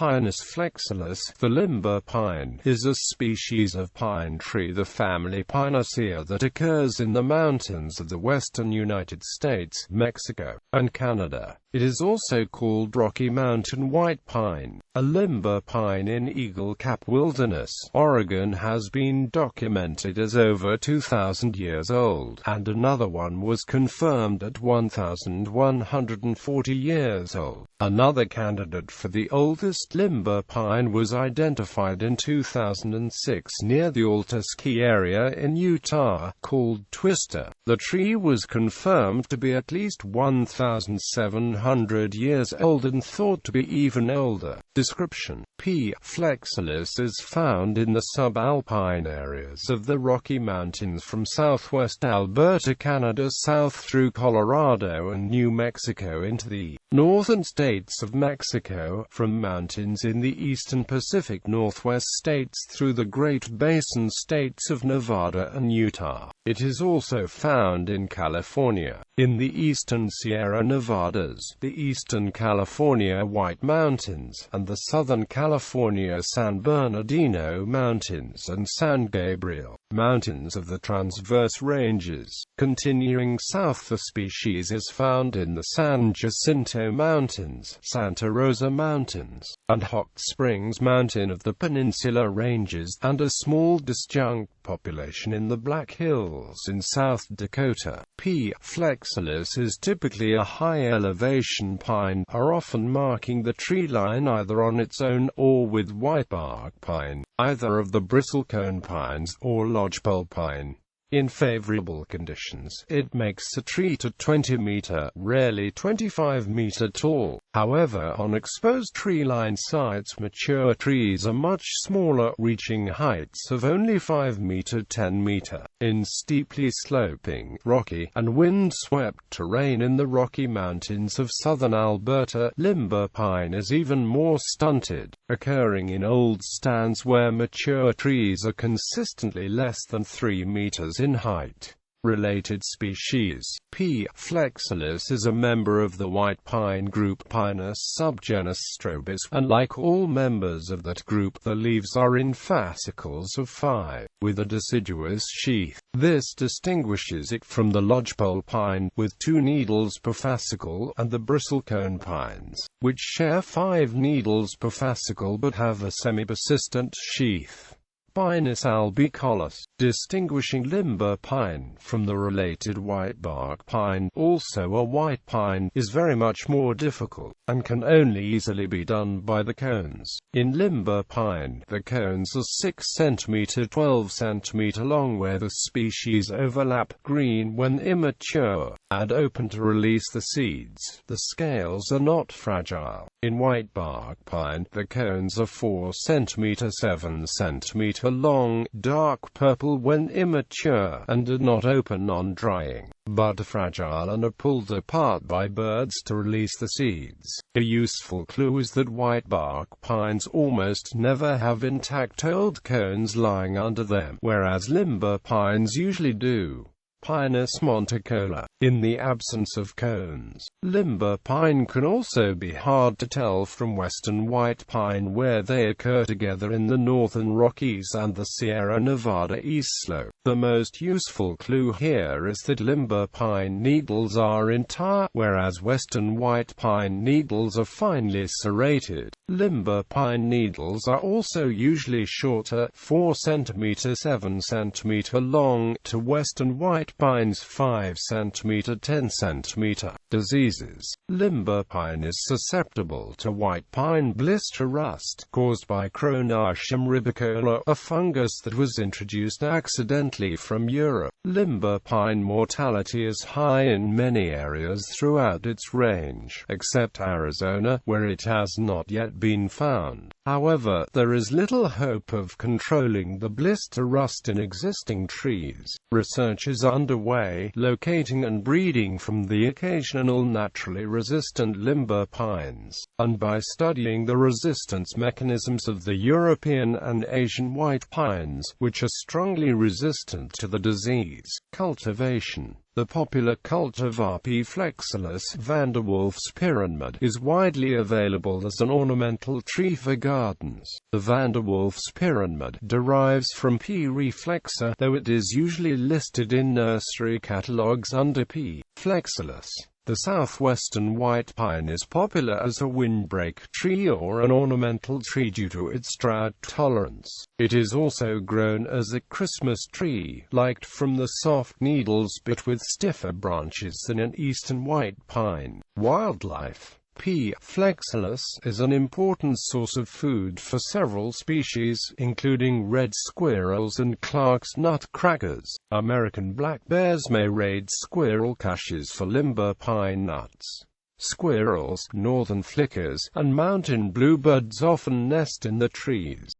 Pinus flexilis. The limber pine is a species of pine tree, the family Pinaceae, that occurs in the mountains of the western United States, Mexico, and Canada. It is also called Rocky Mountain white pine. A limber pine in Eagle Cap Wilderness, Oregon has been documented as over 2,000 years old, and another one was confirmed at 1,140 years old. Another candidate for the oldest limber pine was identified in 2006 near the Alta Ski Area in Utah, called Twister. The tree was confirmed to be at least 1,700 years old and thought to be even older. Description: P. flexilis is found in the subalpine areas of the Rocky Mountains from southwest Alberta, Canada, south through Colorado and New Mexico into the northern states of Mexico, from mountains in the eastern Pacific Northwest states through the Great Basin states of Nevada and Utah. It is also found in California, in the eastern Sierra Nevadas, the eastern California White Mountains, and the southern California San Bernardino Mountains and San Gabriel Mountains of the Transverse Ranges. Continuing south, the species is found in the San Jacinto Mountains, Santa Rosa Mountains, and Hot Springs Mountain of the Peninsula Ranges, and a small disjunct population in the Black Hills in South Dakota. P. flexilis is typically a high-elevation pine, often marking the tree line either on its own or with whitebark pine, either of the bristlecone pines or lodgepole pine. In favorable conditions, it makes a tree to 20-meter, rarely 25-meter tall. However, on exposed tree-line sites, mature trees are much smaller, reaching heights of only 5-meter 10-meter. In steeply sloping, rocky, and wind-swept terrain in the Rocky Mountains of southern Alberta, limber pine is even more stunted, occurring in old stands where mature trees are consistently less than 3 meters in height. Related species: P. flexilis is a member of the white pine group Pinus subgenus Strobis, and like all members of that group, the leaves are in fascicles of 5, with a deciduous sheath. This distinguishes it from the lodgepole pine, with 2 needles per fascicle, and the bristlecone pines, which share 5 needles per fascicle but have a semi-persistent sheath. Pinus albicollis, distinguishing limber pine from the related whitebark pine, also a white pine, is very much more difficult, and can only easily be done by the cones. In limber pine, the cones are 6 cm 12 cm long where the species overlap, green when immature, and open to release the seeds. The scales are not fragile. In whitebark pine, the cones are 4 cm 7 cm long, dark purple when immature, and do not open on drying, but are fragile and are pulled apart by birds to release the seeds. A useful clue is that whitebark pines almost never have intact old cones lying under them, whereas limber pines usually do. Pinus monticola. In the absence of cones, limber pine can also be hard to tell from western white pine where they occur together in the northern Rockies and the Sierra Nevada east slope. The most useful clue here is that limber pine needles are entire, whereas western white pine needles are finely serrated. Limber pine needles are also usually shorter, 4 cm 7 cm long, to western white pine's 5 cm 10 cm. Diseases: limber pine is susceptible to white pine blister rust, caused by Cronartium rubicola, a fungus that was introduced accidentally from Europe. Limber pine mortality is high in many areas throughout its range, except Arizona, where it has not yet been found. However, there is little hope of controlling the blister rust in existing trees. Research is underway, locating and breeding from the occasional naturally resistant limber pines, and by studying the resistance mechanisms of the European and Asian white pines, which are strongly resistant to the disease. Cultivation. The popular cultivar P. flexilis Vanderwolf's pyramid is widely available as an ornamental tree for gardens. The Vanderwolf's pyramid derives from P. reflexa, though it is usually listed in nursery catalogues under P. flexilis. The southwestern white pine is popular as a windbreak tree or an ornamental tree due to its drought tolerance. It is also grown as a Christmas tree, liked from the soft needles but with stiffer branches than an eastern white pine. Wildlife. P. flexilis is an important source of food for several species, including red squirrels and Clark's nutcrackers. American black bears may raid squirrel caches for limber pine nuts. Squirrels, northern flickers, and mountain bluebirds often nest in the trees.